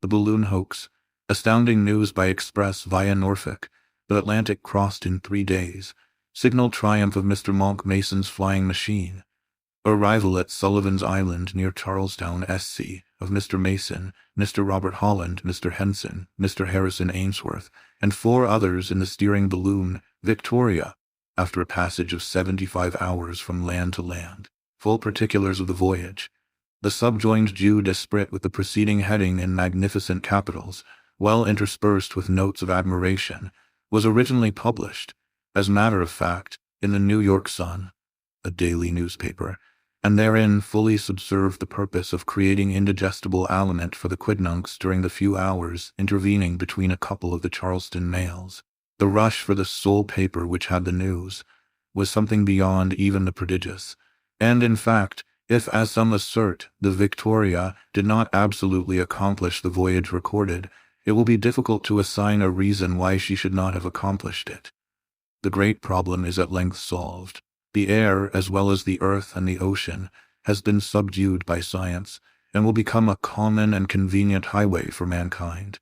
The Balloon-Hoax. Astounding news by express via Norfolk. The Atlantic crossed in 3 days. Signal triumph of Mr. Monk Mason's flying machine. Arrival at Sullivan's Island near Charlestown, SC, of Mr. Mason, Mr. Robert Holland, Mr. Henson, Mr. Harrison Ainsworth, and 4 others in the steering balloon, Victoria, after a passage of 75 hours from land to land. Full particulars of the voyage. The subjoined jeu d'esprit with the preceding heading in magnificent capitals, well interspersed with notes of admiration, was originally published, as matter of fact, in the New York Sun, a daily newspaper, and therein fully subserved the purpose of creating indigestible aliment for the quidnuncs during the few hours intervening between a couple of the Charleston mails. The rush for the sole paper which had the news was something beyond even the prodigious, and in fact, if, as some assert, the Victoria did not absolutely accomplish the voyage recorded, it will be difficult to assign a reason why she should not have accomplished it. The great problem is at length solved. The air, as well as the earth and the ocean, has been subdued by science, and will become a common and convenient highway for mankind.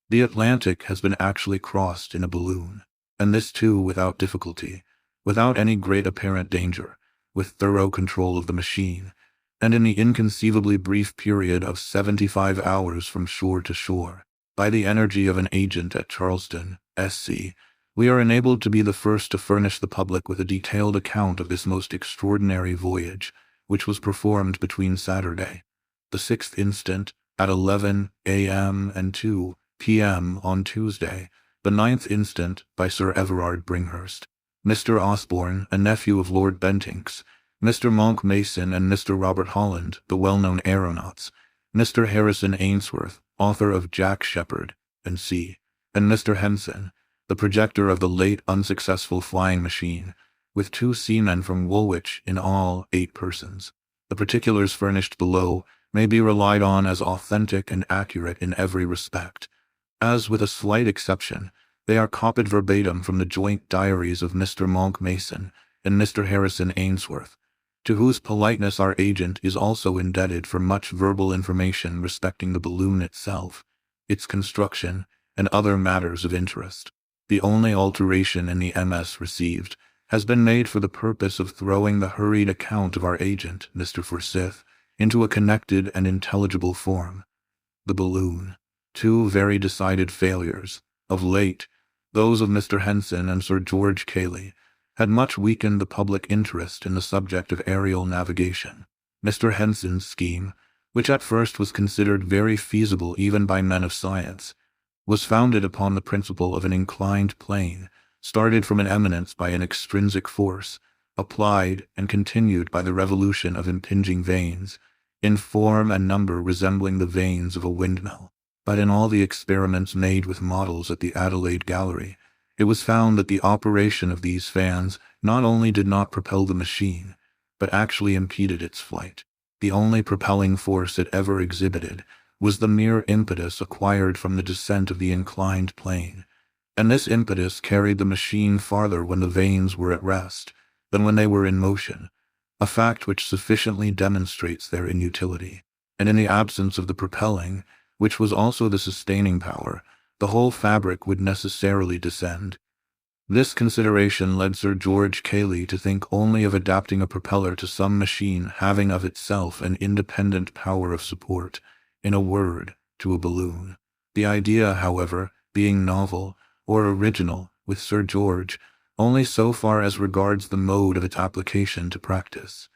The Atlantic has been actually crossed in a balloon, and this too without difficulty, without any great apparent danger, with thorough control of the machine, and in the inconceivably brief period of 75 hours from shore to shore. By the energy of an agent at Charleston, SC, we are enabled to be the first to furnish the public with a detailed account of this most extraordinary voyage, which was performed between Saturday, the 6th instant, at 11 a.m. and 2 p.m. on Tuesday, the 9th instant, by Sir Everard Bringhurst, Mr. Osborne, a nephew of Lord Bentinck's, Mr. Monk Mason and Mr. Robert Holland, the well-known aeronauts, Mr. Harrison Ainsworth, author of Jack Sheppard, and Mr. Henson, the projector of the late unsuccessful flying machine, with 2 seamen from Woolwich, in all 8 persons. The particulars furnished below may be relied on as authentic and accurate in every respect, as, with a slight exception, they are copied verbatim from the joint diaries of Mr. Monk Mason and Mr. Harrison Ainsworth, to whose politeness our agent is also indebted for much verbal information respecting the balloon itself, its construction, and other matters of interest. The only alteration in the MS received has been made for the purpose of throwing the hurried account of our agent, Mr. Forsyth, into a connected and intelligible form. The balloon. 2 very decided failures. Of late, those of Mr. Henson and Sir George Cayley had much weakened the public interest in the subject of aerial navigation. Mr. Henson's scheme, which at first was considered very feasible even by men of science, was founded upon the principle of an inclined plane, started from an eminence by an extrinsic force, applied and continued by the revolution of impinging vanes, in form and number resembling the vanes of a windmill. But in all the experiments made with models at the Adelaide Gallery, it was found that the operation of these fans not only did not propel the machine, but actually impeded its flight. The only propelling force it ever exhibited was the mere impetus acquired from the descent of the inclined plane, and this impetus carried the machine farther when the vanes were at rest than when they were in motion, a fact which sufficiently demonstrates their inutility. And in the absence of the propelling, which was also the sustaining power, the whole fabric would necessarily descend. This consideration led Sir George Cayley to think only of adapting a propeller to some machine having of itself an independent power of support, in a word, to a balloon. The idea, however, being novel, or original, with Sir George, only so far as regards the mode of its application to practice.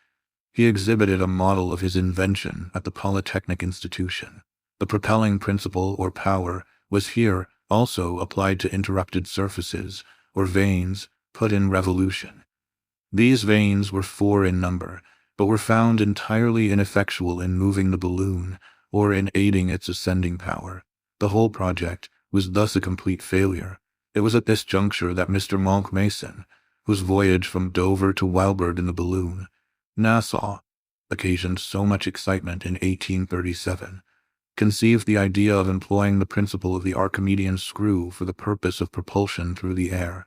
He exhibited a model of his invention at the Polytechnic Institution. The propelling principle or power was here also applied to interrupted surfaces, or vanes, put in revolution. These vanes were 4 in number, but were found entirely ineffectual in moving the balloon, or in aiding its ascending power. The whole project was thus a complete failure. It was at this juncture that Mr. Monk Mason, whose voyage from Dover to Weilburg in the balloon, Nassau, occasioned so much excitement in 1837, conceived the idea of employing the principle of the Archimedean screw for the purpose of propulsion through the air,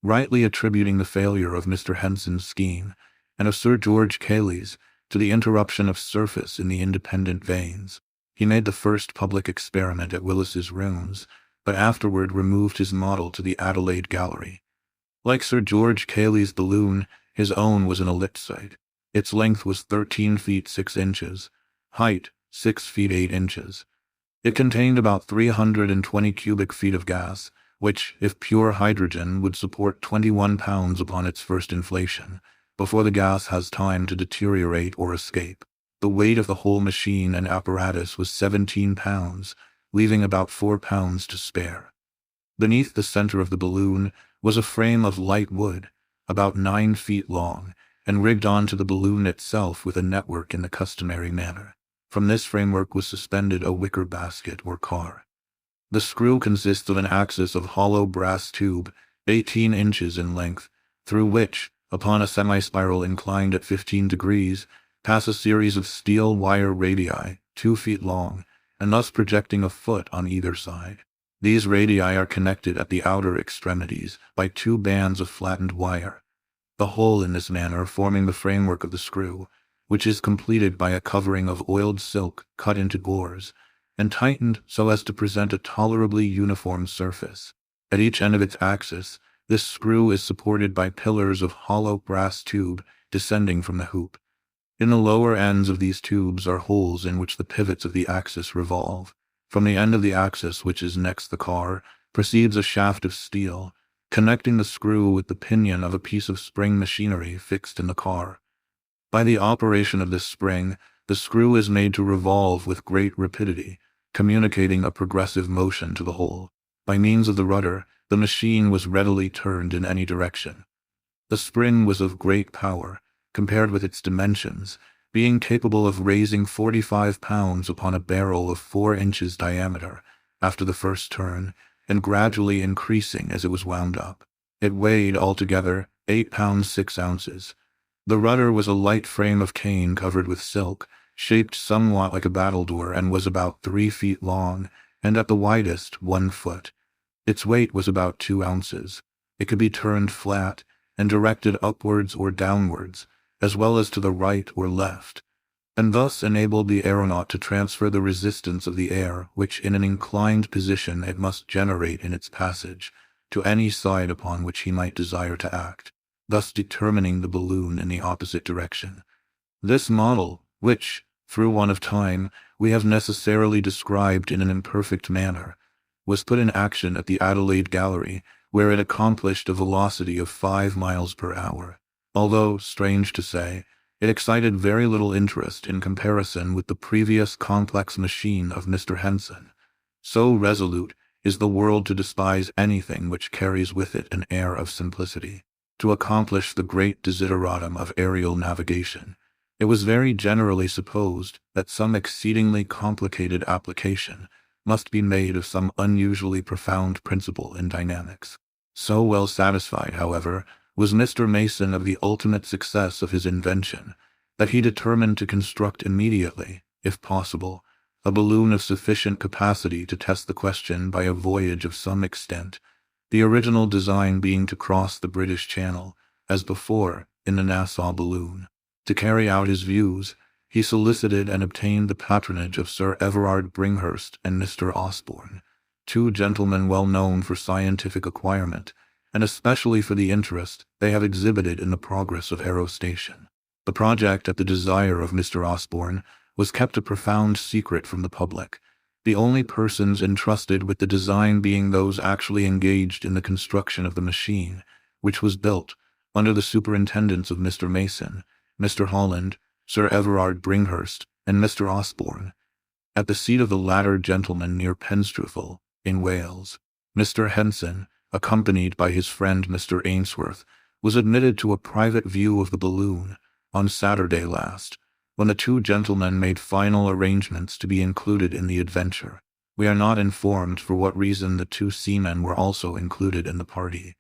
rightly attributing the failure of Mr. Henson's scheme and of Sir George Cayley's to the interruption of surface in the independent vanes. He made the first public experiment at Willis's Rooms, but afterward removed his model to the Adelaide Gallery. Like Sir George Cayley's balloon, his own was an ellipsoid. Its length was 13 feet 6 inches, height 6 feet 8 inches. It contained about 320 cubic feet of gas, which, if pure hydrogen, would support 21 pounds upon its first inflation, before the gas has time to deteriorate or escape. The weight of the whole machine and apparatus was 17 pounds, leaving about 4 pounds to spare. Beneath the center of the balloon was a frame of light wood, about 9 feet long, and rigged onto the balloon itself with a network in the customary manner. From this framework was suspended a wicker basket or car. The screw consists of an axis of hollow brass tube, 18 inches in length, through which, upon a semi-spiral inclined at 15 degrees, pass a series of steel wire radii, 2 feet long, and thus projecting a foot on either side. These radii are connected at the outer extremities by 2 bands of flattened wire, the whole in this manner forming the framework of the screw, which is completed by a covering of oiled silk cut into gores, and tightened so as to present a tolerably uniform surface. At each end of its axis, this screw is supported by pillars of hollow brass tube descending from the hoop. In the lower ends of these tubes are holes in which the pivots of the axis revolve. From the end of the axis, which is next the car, proceeds a shaft of steel, connecting the screw with the pinion of a piece of spring machinery fixed in the car. By the operation of this spring, the screw is made to revolve with great rapidity, communicating a progressive motion to the whole. By means of the rudder, the machine was readily turned in any direction. The spring was of great power, compared with its dimensions, being capable of raising 45 pounds upon a barrel of 4 inches diameter after the first turn, and gradually increasing as it was wound up. It weighed altogether 8 pounds 6 ounces. The rudder was a light frame of cane covered with silk, shaped somewhat like a battledore, and was about 3 feet long, and at the widest 1 foot. Its weight was about 2 ounces. It could be turned flat, and directed upwards or downwards, as well as to the right or left, and thus enabled the aeronaut to transfer the resistance of the air which in an inclined position it must generate in its passage, to any side upon which he might desire to act, thus determining the balloon in the opposite direction. This model, which, through want of time, we have necessarily described in an imperfect manner, was put in action at the Adelaide Gallery, where it accomplished a velocity of 5 miles per hour. Although, strange to say, it excited very little interest in comparison with the previous complex machine of Mr. Henson. So resolute is the world to despise anything which carries with it an air of simplicity. To accomplish the great desideratum of aerial navigation, it was very generally supposed that some exceedingly complicated application must be made of some unusually profound principle in dynamics. So well satisfied, however, was Mr. Mason of the ultimate success of his invention, that he determined to construct immediately, if possible, a balloon of sufficient capacity to test the question by a voyage of some extent, the original design being to cross the British Channel, as before, in the Nassau balloon. To carry out his views, he solicited and obtained the patronage of Sir Everard Bringhurst and Mr. Osborne, 2 gentlemen well known for scientific acquirement, and especially for the interest they have exhibited in the progress of aerostation. The project, at the desire of Mr. Osborne, was kept a profound secret from the public, the only persons entrusted with the design being those actually engaged in the construction of the machine, which was built, under the superintendence of Mr. Mason, Mr. Holland, Sir Everard Bringhurst, and Mr. Osborne, at the seat of the latter gentleman near Penstruthal, in Wales. Mr. Henson, accompanied by his friend Mr. Ainsworth, was admitted to a private view of the balloon on Saturday last, when the 2 gentlemen made final arrangements to be included in the adventure. We are not informed for what reason the 2 seamen were also included in the party,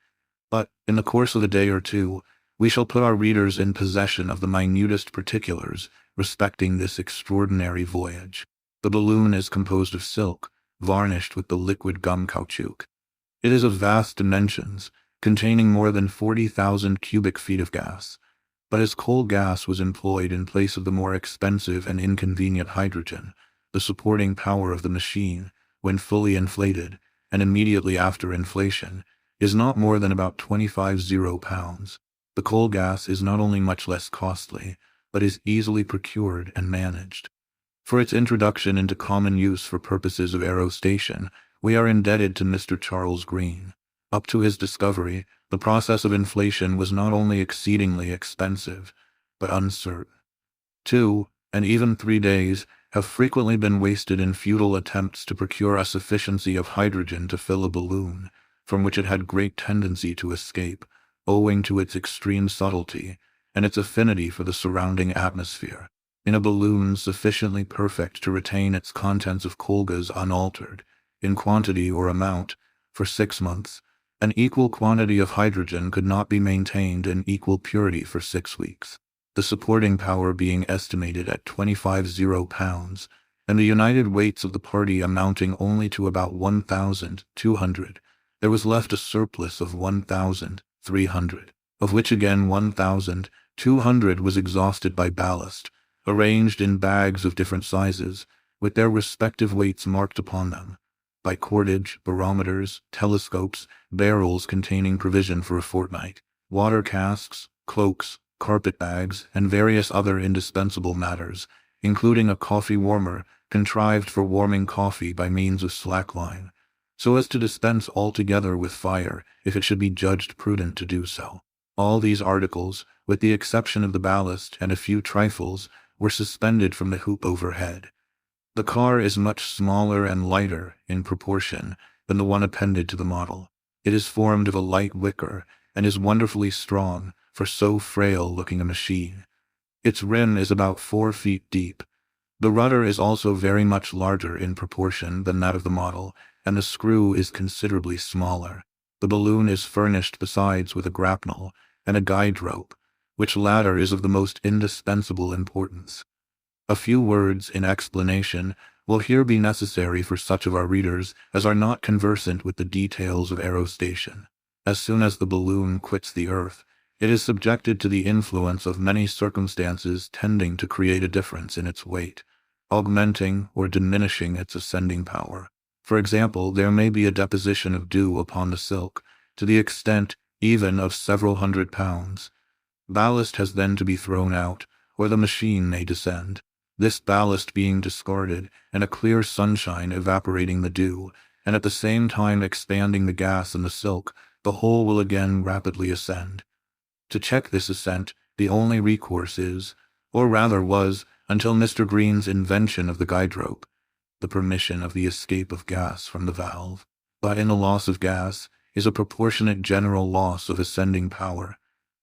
but, in the course of a day or 2, we shall put our readers in possession of the minutest particulars respecting this extraordinary voyage. The balloon is composed of silk, varnished with the liquid gum caoutchouc. It is of vast dimensions, containing more than 40,000 cubic feet of gas, but as coal gas was employed in place of the more expensive and inconvenient hydrogen, the supporting power of the machine, when fully inflated, and immediately after inflation, is not more than about 25 pounds. The coal gas is not only much less costly, but is easily procured and managed. For its introduction into common use for purposes of aerostation, we are indebted to Mr. Charles Green. Up to his discovery, the process of inflation was not only exceedingly expensive, but uncertain. 2, and even 3 days have frequently been wasted in futile attempts to procure a sufficiency of hydrogen to fill a balloon, from which it had great tendency to escape, owing to its extreme subtlety and its affinity for the surrounding atmosphere. In a balloon sufficiently perfect to retain its contents of coal gas unaltered, in quantity or amount, for 6 months, an equal quantity of hydrogen could not be maintained in equal purity for 6 weeks. The supporting power being estimated at 25 pounds, and the united weights of the party amounting only to about 1,200, there was left a surplus of 1,300, of which again 1,200 was exhausted by ballast, arranged in bags of different sizes, with their respective weights marked upon them, by cordage, barometers, telescopes, barrels containing provision for a fortnight, water casks, cloaks, carpet bags, and various other indispensable matters, including a coffee warmer contrived for warming coffee by means of slackline, so as to dispense altogether with fire if it should be judged prudent to do so. All these articles, with the exception of the ballast and a few trifles, were suspended from the hoop overhead. The car is much smaller and lighter, in proportion, than the one appended to the model. It is formed of a light wicker, and is wonderfully strong, for so frail-looking a machine. Its rim is about 4 feet deep. The rudder is also very much larger in proportion than that of the model, and the screw is considerably smaller. The balloon is furnished besides with a grapnel and a guide rope, which latter is of the most indispensable importance. A few words in explanation will here be necessary for such of our readers as are not conversant with the details of aerostation. As soon as the balloon quits the earth, it is subjected to the influence of many circumstances tending to create a difference in its weight, augmenting or diminishing its ascending power. For example, there may be a deposition of dew upon the silk, to the extent even of several hundred pounds. Ballast has then to be thrown out, or the machine may descend. This ballast being discarded, and a clear sunshine evaporating the dew, and at the same time expanding the gas in the silk, the whole will again rapidly ascend. To check this ascent, the only recourse is, or rather was, until Mr. Green's invention of the guide rope, the permission of the escape of gas from the valve. But in the loss of gas is a proportionate general loss of ascending power,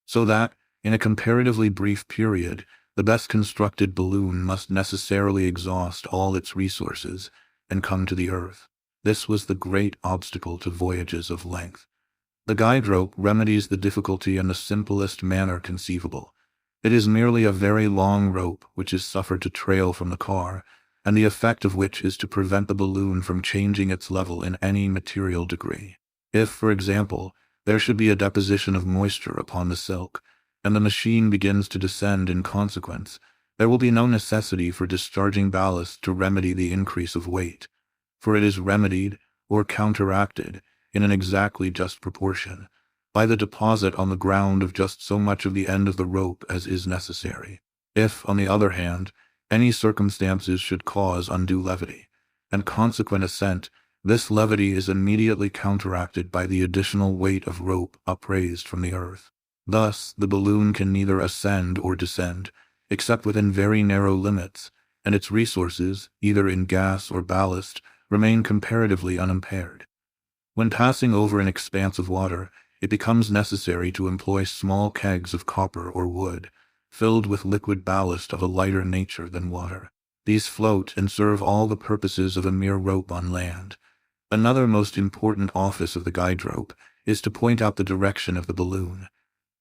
so that, in a comparatively brief period, the best constructed balloon must necessarily exhaust all its resources and come to the earth. This was the great obstacle to voyages of length. The guide rope remedies the difficulty in the simplest manner conceivable. It is merely a very long rope which is suffered to trail from the car, and the effect of which is to prevent the balloon from changing its level in any material degree. If, for example, there should be a deposition of moisture upon the silk, and the machine begins to descend in consequence, there will be no necessity for discharging ballast to remedy the increase of weight, for it is remedied, or counteracted, in an exactly just proportion, by the deposit on the ground of just so much of the end of the rope as is necessary. If, on the other hand, any circumstances should cause undue levity, and consequent ascent, this levity is immediately counteracted by the additional weight of rope upraised from the earth. Thus, the balloon can neither ascend or descend, except within very narrow limits, and its resources, either in gas or ballast, remain comparatively unimpaired. When passing over an expanse of water, it becomes necessary to employ small kegs of copper or wood, filled with liquid ballast of a lighter nature than water. These float and serve all the purposes of a mere rope on land. Another most important office of the guide rope is to point out the direction of the balloon.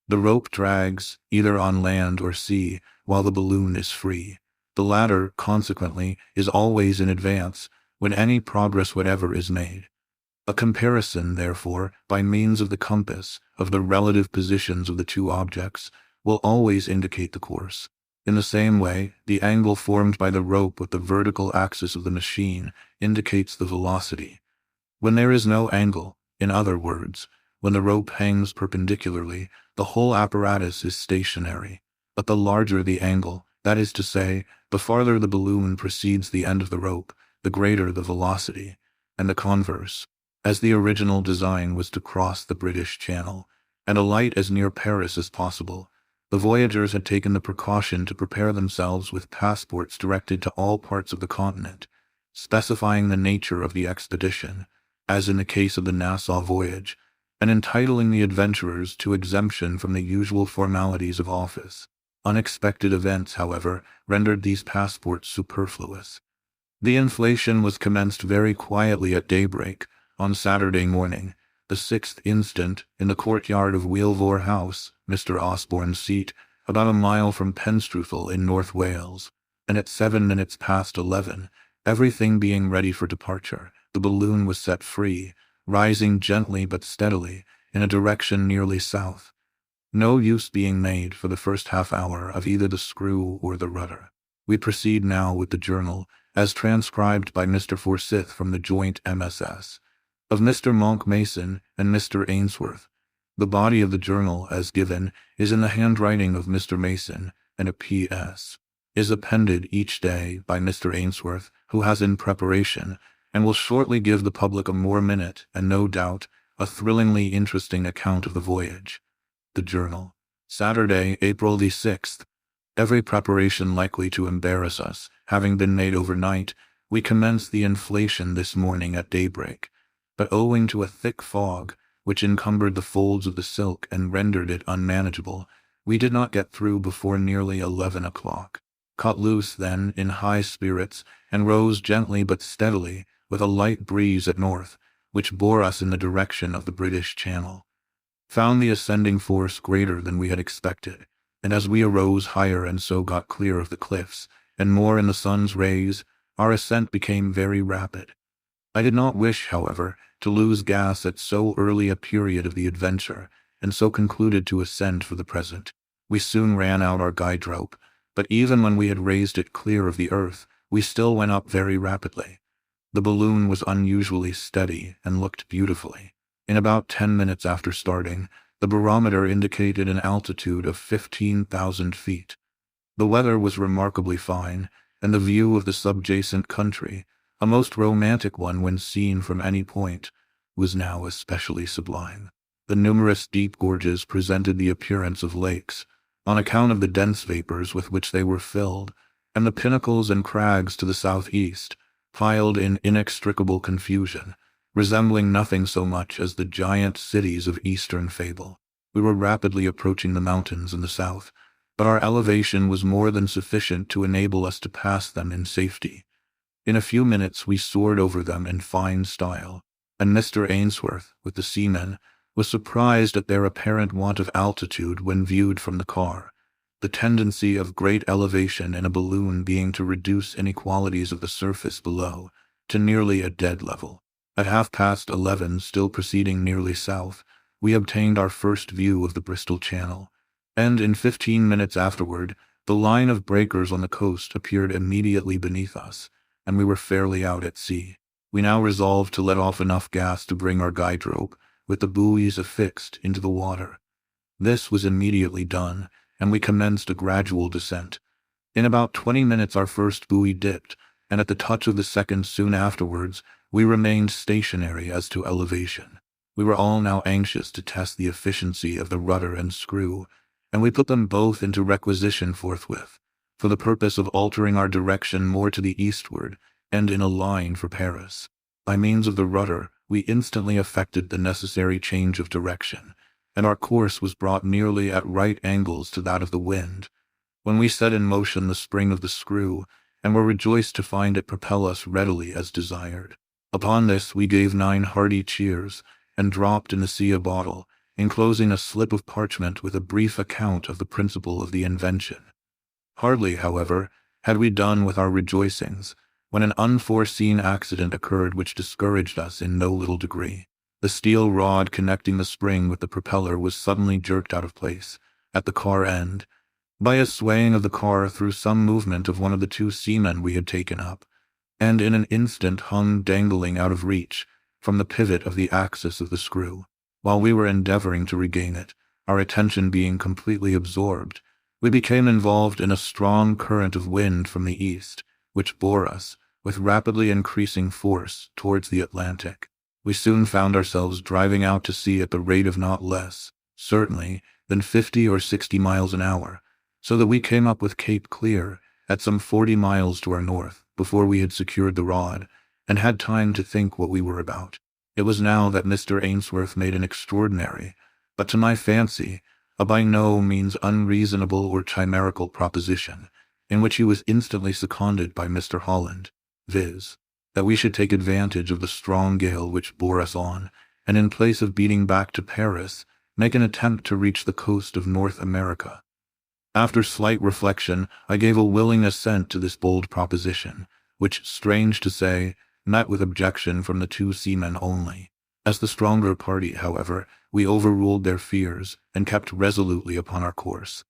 The rope drags, either on land or sea, while the balloon is free. The latter, consequently, is always in advance, when any progress whatever is made. A comparison, therefore, by means of the compass, of the relative positions of the two objects, will always indicate the course. In the same way, the angle formed by the rope with the vertical axis of the machine indicates the velocity. When there is no angle, in other words, when the rope hangs perpendicularly, the whole apparatus is stationary. But the larger the angle, that is to say, the farther the balloon precedes the end of the rope, the greater the velocity, and the converse. As the original design was to cross the British Channel, and alight as near Paris as possible, the voyagers had taken the precaution to prepare themselves with passports directed to all parts of the continent, specifying the nature of the expedition, as in the case of the Nassau voyage, and entitling the adventurers to exemption from the usual formalities of office. Unexpected events, however, rendered these passports superfluous. The inflation was commenced very quietly at daybreak, on Saturday morning, the 6th instant, in the courtyard of Wheelvore House, Mr. Osborne's seat, about a mile from Penstruthal in North Wales, and at 7 minutes past 11, everything being ready for departure, the balloon was set free, rising gently but steadily, in a direction nearly south. No use being made for the first half-hour of either the screw or the rudder. We proceed now with the journal, as transcribed by Mr. Forsyth from the joint MSS. of Mr. Monk Mason and Mr. Ainsworth. The body of the journal, as given, is in the handwriting of Mr. Mason, and a P.S. is appended each day by Mr. Ainsworth, who has in preparation, and will shortly give the public a more minute, and no doubt, a thrillingly interesting account of the voyage. The Journal. Saturday, April the 6th. Every preparation likely to embarrass us having been made overnight, we commenced the inflation this morning at daybreak. But owing to a thick fog, which encumbered the folds of the silk and rendered it unmanageable, we did not get through before nearly 11 o'clock. Cut loose then in high spirits, and rose gently but steadily, with a light breeze at north, which bore us in the direction of the British Channel. Found the ascending force greater than we had expected, and as we arose higher and so got clear of the cliffs, and more in the sun's rays, our ascent became very rapid. I did not wish, however, to lose gas at so early a period of the adventure, and so concluded to ascend for the present. We soon ran out our guide rope, but even when we had raised it clear of the earth, we still went up very rapidly. The balloon was unusually steady and looked beautifully. In about 10 minutes after starting, the barometer indicated an altitude of 15,000 feet. The weather was remarkably fine, and the view of the subjacent country, a most romantic one when seen from any point, was now especially sublime. The numerous deep gorges presented the appearance of lakes, on account of the dense vapors with which they were filled, and the pinnacles and crags to the southeast, piled in inextricable confusion, resembling nothing so much as the giant cities of Eastern fable. We were rapidly approaching the mountains in the south, but our elevation was more than sufficient to enable us to pass them in safety. In a few minutes we soared over them in fine style, and Mr. Ainsworth, with the seamen, was surprised at their apparent want of altitude when viewed from the car, the tendency of great elevation in a balloon being to reduce inequalities of the surface below to nearly a dead level. At 11:30, still proceeding nearly south, we obtained our first view of the Bristol Channel, and in 15 minutes afterward, the line of breakers on the coast appeared immediately beneath us, and we were fairly out at sea. We now resolved to let off enough gas to bring our guide rope, with the buoys affixed, into the water. This was immediately done, and we commenced a gradual descent. In about 20 minutes our first buoy dipped, and at the touch of the second soon afterwards, we remained stationary as to elevation. We were all now anxious to test the efficiency of the rudder and screw, and we put them both into requisition forthwith, for the purpose of altering our direction more to the eastward, and in a line for Paris. By means of the rudder, we instantly effected the necessary change of direction, and our course was brought nearly at right angles to that of the wind, when we set in motion the spring of the screw, and were rejoiced to find it propel us readily as desired. Upon this we gave 9 hearty cheers, and dropped in the sea a bottle, enclosing a slip of parchment with a brief account of the principle of the invention. Hardly, however, had we done with our rejoicings, when an unforeseen accident occurred which discouraged us in no little degree. The steel rod connecting the spring with the propeller was suddenly jerked out of place, at the car end. by a swaying of the car through some movement of one of the two seamen we had taken up, and in an instant hung dangling out of reach from the pivot of the axis of the screw. While we were endeavoring to regain it, our attention being completely absorbed, we became involved in a strong current of wind from the east, which bore us, with rapidly increasing force, towards the Atlantic. We soon found ourselves driving out to sea at the rate of not less, certainly, than 50 or 60 miles an hour, so that we came up with Cape Clear at some 40 miles to our north before we had secured the rod and had time to think what we were about. It was now that Mr. Ainsworth made an extraordinary, but to my fancy, a by no means unreasonable or chimerical proposition, in which he was instantly seconded by Mr. Holland, viz., that we should take advantage of the strong gale which bore us on, and in place of beating back to Paris, make an attempt to reach the coast of North America. After slight reflection, I gave a willing assent to this bold proposition, which, strange to say, met with objection from the two seamen only. As the stronger party, however, we overruled their fears, and kept resolutely upon our course.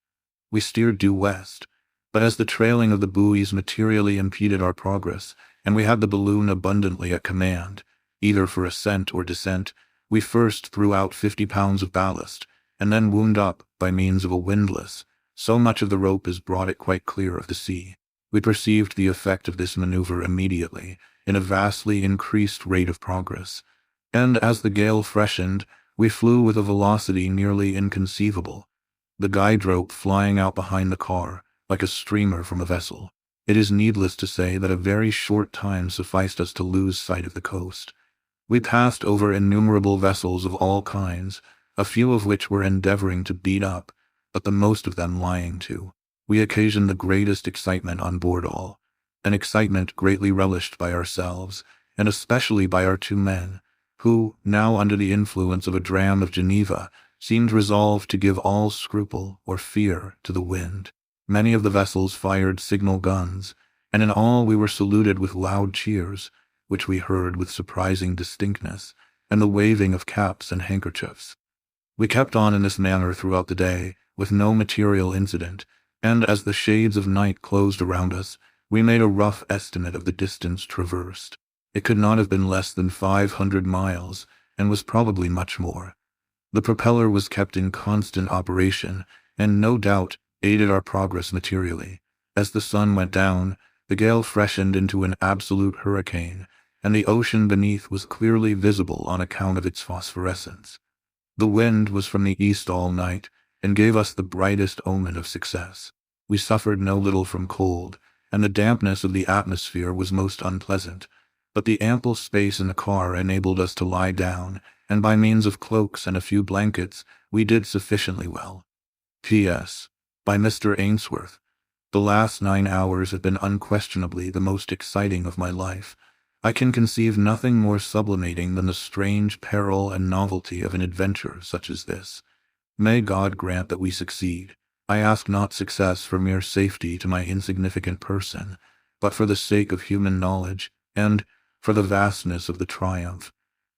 We steered due west, but as the trailing of the buoys materially impeded our progress, and we had the balloon abundantly at command, either for ascent or descent, we first threw out 50 pounds of ballast, and then wound up, by means of a windlass, so much of the rope as brought it quite clear of the sea. We perceived the effect of this maneuver immediately, in a vastly increased rate of progress, and as the gale freshened, we flew with a velocity nearly inconceivable, the guide rope flying out behind the car, like a streamer from a vessel. It is needless to say that a very short time sufficed us to lose sight of the coast. We passed over innumerable vessels of all kinds, a few of which were endeavoring to beat up, but the most of them lying to. We occasioned the greatest excitement on board all, an excitement greatly relished by ourselves, and especially by our two men, who, now under the influence of a dram of Geneva, seemed resolved to give all scruple or fear to the wind. Many of the vessels fired signal guns, and in all we were saluted with loud cheers, which we heard with surprising distinctness, and the waving of caps and handkerchiefs. We kept on in this manner throughout the day, with no material incident, and as the shades of night closed around us, we made a rough estimate of the distance traversed. It could not have been less than 500 miles, and was probably much more. The propeller was kept in constant operation, and no doubt aided our progress materially. As the sun went down, the gale freshened into an absolute hurricane, and the ocean beneath was clearly visible on account of its phosphorescence. The wind was from the east all night, and gave us the brightest omen of success. We suffered no little from cold, and the dampness of the atmosphere was most unpleasant, but the ample space in the car enabled us to lie down, and by means of cloaks and a few blankets, we did sufficiently well. P.S. By Mr. Ainsworth. The last 9 hours have been unquestionably the most exciting of my life. I can conceive nothing more sublimating than the strange peril and novelty of an adventure such as this. May God grant that we succeed. I ask not success for mere safety to my insignificant person, but for the sake of human knowledge, and for the vastness of the triumph.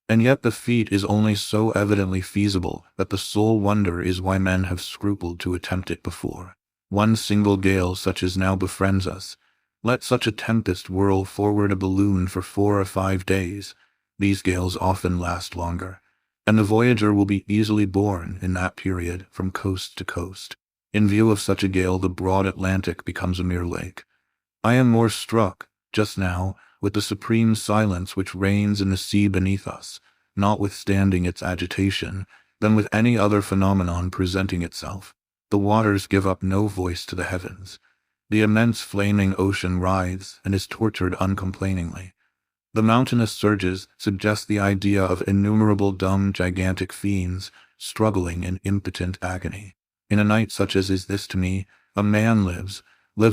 And yet the feat is only so evidently feasible that the sole wonder is why men have scrupled to attempt it before. One single gale such as now befriends us. Let such a tempest whirl forward a balloon for 4 or 5 days. These gales often last longer, and the voyager will be easily borne in that period from coast to coast. In view of such a gale, the broad Atlantic becomes a mere lake. I am more struck, just now, with the supreme silence which reigns in the sea beneath us, notwithstanding its agitation, than with any other phenomenon presenting itself. The waters give up no voice to the heavens. The immense flaming ocean writhes and is tortured uncomplainingly. The mountainous surges suggest the idea of innumerable dumb gigantic fiends struggling in impotent agony. In a night such as is this to me, a man lives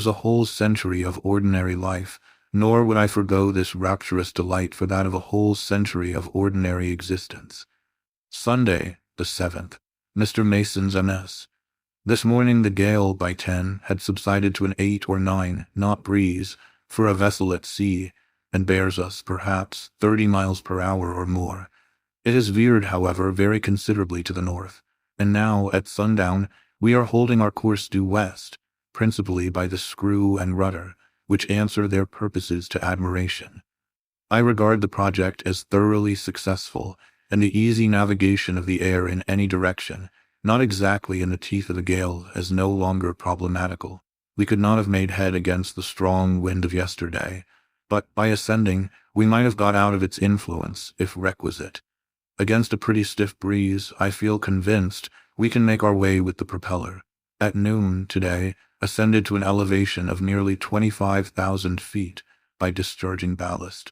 a whole century of ordinary life, nor would I forgo this rapturous delight for that of a whole century of ordinary existence. Sunday, the 7th. Mr. Mason's MS. This morning the gale, by 10, had subsided to an 8 or 9 knot breeze for a vessel at sea, and bears us, perhaps, 30 miles per hour or more. It has veered, however, very considerably to the north, and now, at sundown, we are holding our course due west, principally by the screw and rudder, which answer their purposes to admiration. I regard the project as thoroughly successful, and the easy navigation of the air in any direction, not exactly in the teeth of the gale, as no longer problematical. We could not have made head against the strong wind of yesterday, but by ascending, we might have got out of its influence, if requisite. Against a pretty stiff breeze, I feel convinced we can make our way with the propeller. At noon today, ascended to an elevation of nearly 25,000 feet by discharging ballast.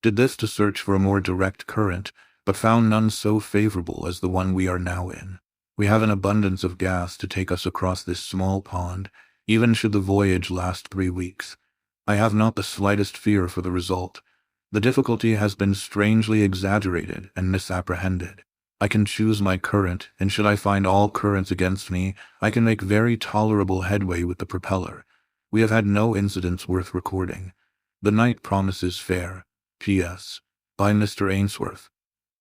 Did this to search for a more direct current, but found none so favorable as the one we are now in. We have an abundance of gas to take us across this small pond, even should the voyage last 3 weeks. I have not the slightest fear for the result. The difficulty has been strangely exaggerated and misapprehended. I can choose my current, and should I find all currents against me, I can make very tolerable headway with the propeller. We have had no incidents worth recording. The night promises fair. P.S. By Mr. Ainsworth.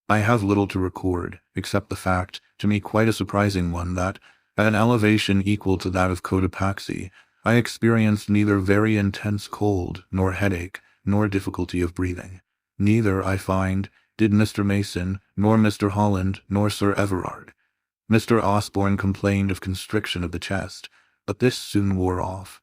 I have little to record, except the fact, to me quite a surprising one, that, at an elevation equal to that of Cotopaxi, I experienced neither very intense cold, nor headache, nor difficulty of breathing. Neither, I find, did Mr. Mason, nor Mr. Holland, nor Sir Everard. Mr. Osborne complained of constriction of the chest, but this soon wore off.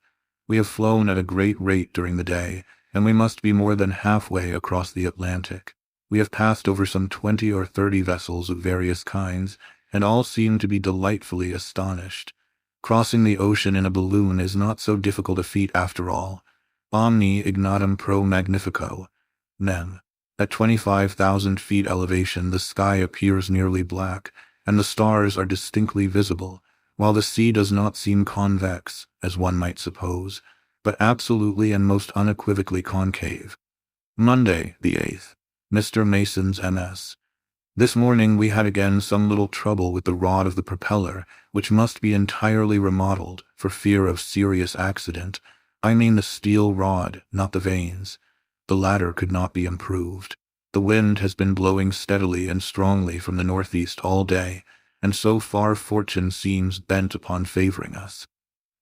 We have flown at a great rate during the day, and we must be more than halfway across the Atlantic. We have passed over some 20 or 30 vessels of various kinds, and all seem to be delightfully astonished. Crossing the ocean in a balloon is not so difficult a feat after all. Omni ignatum pro magnifico. Nem. At 25,000 feet elevation the sky appears nearly black, and the stars are distinctly visible, while the sea does not seem convex, as one might suppose, but absolutely and most unequivocally concave. Monday, the 8th. Mr. Mason's MS. This morning we had again some little trouble with the rod of the propeller, which must be entirely remodeled, for fear of serious accident. I mean the steel rod, not the vanes. The latter could not be improved. The wind has been blowing steadily and strongly from the northeast all day, and so far fortune seems bent upon favoring us.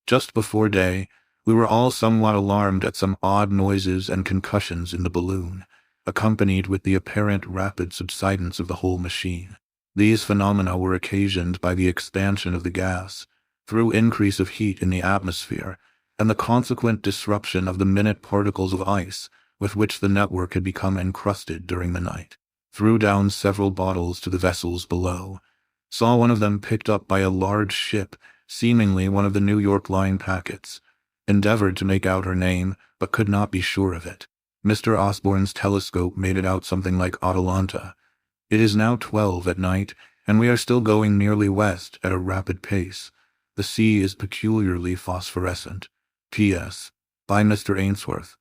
Just before day, we were all somewhat alarmed at some odd noises and concussions in the balloon, accompanied with the apparent rapid subsidence of the whole machine. These phenomena were occasioned by the expansion of the gas, through increase of heat in the atmosphere, and the consequent disruption of the minute particles of ice with which the network had become encrusted during the night. Threw down several bottles to the vessels below. Saw one of them picked up by a large ship, seemingly one of the New York line packets. Endeavored to make out her name, but could not be sure of it. Mr. Osborne's telescope made it out something like Atalanta. It is now 12 at night, and we are still going nearly west at a rapid pace. The sea is peculiarly phosphorescent. P.S. By Mr. Ainsworth.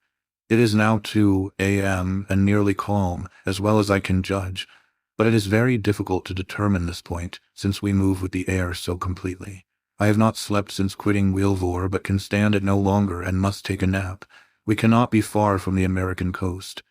It is now 2 a.m. and nearly calm, as well as I can judge, but it is very difficult to determine this point, since we move with the air so completely. I have not slept since quitting Wheelvore, but can stand it no longer and must take a nap. We cannot be far from the American coast.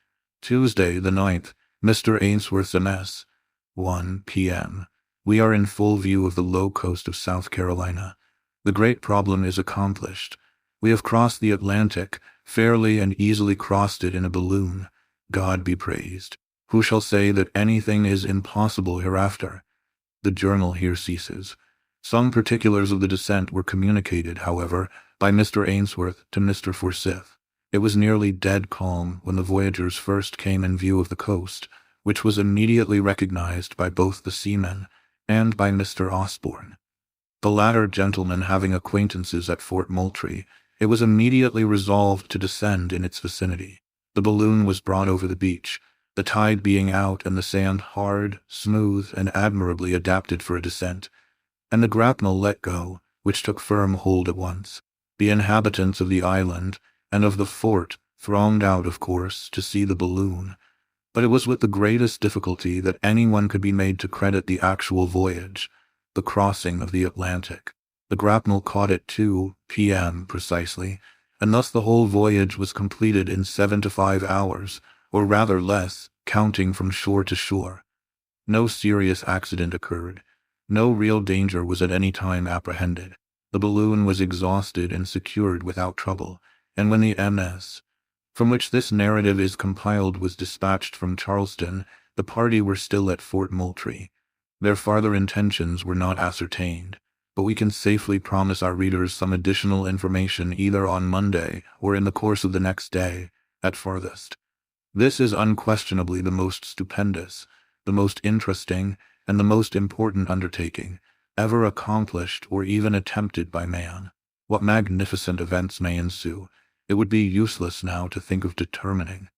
Tuesday, the 9th, Mr. Ainsworth's MS. 1 p.m. We are in full view of the low coast of South Carolina. The great problem is accomplished. We have crossed the Atlantic, fairly and easily crossed it in a balloon. God be praised. Who shall say that anything is impossible hereafter? The journal here ceases. Some particulars of the descent were communicated, however, by Mr. Ainsworth to Mr. Forsyth. It was nearly dead calm when the voyagers first came in view of the coast, which was immediately recognized by both the seamen and by Mr. Osborne. The latter gentleman having acquaintances at Fort Moultrie, it was immediately resolved to descend in its vicinity. The balloon was brought over the beach, the tide being out and the sand hard, smooth, and admirably adapted for a descent, and the grapnel let go, which took firm hold at once. The inhabitants of the island and of the fort thronged out, of course, to see the balloon, but it was with the greatest difficulty that anyone could be made to credit the actual voyage, the crossing of the Atlantic. The grapnel caught at 2 p.m. precisely, and thus the whole voyage was completed in 7 to 5 hours, or rather less, counting from shore to shore. No serious accident occurred. No real danger was at any time apprehended. The balloon was exhausted and secured without trouble, and when the MS, from which this narrative is compiled, was dispatched from Charleston, the party were still at Fort Moultrie. Their farther intentions were not ascertained, but we can safely promise our readers some additional information either on Monday or in the course of the next day, at farthest. This is unquestionably the most stupendous, the most interesting, and the most important undertaking ever accomplished or even attempted by man. What magnificent events may ensue, it would be useless now to think of determining.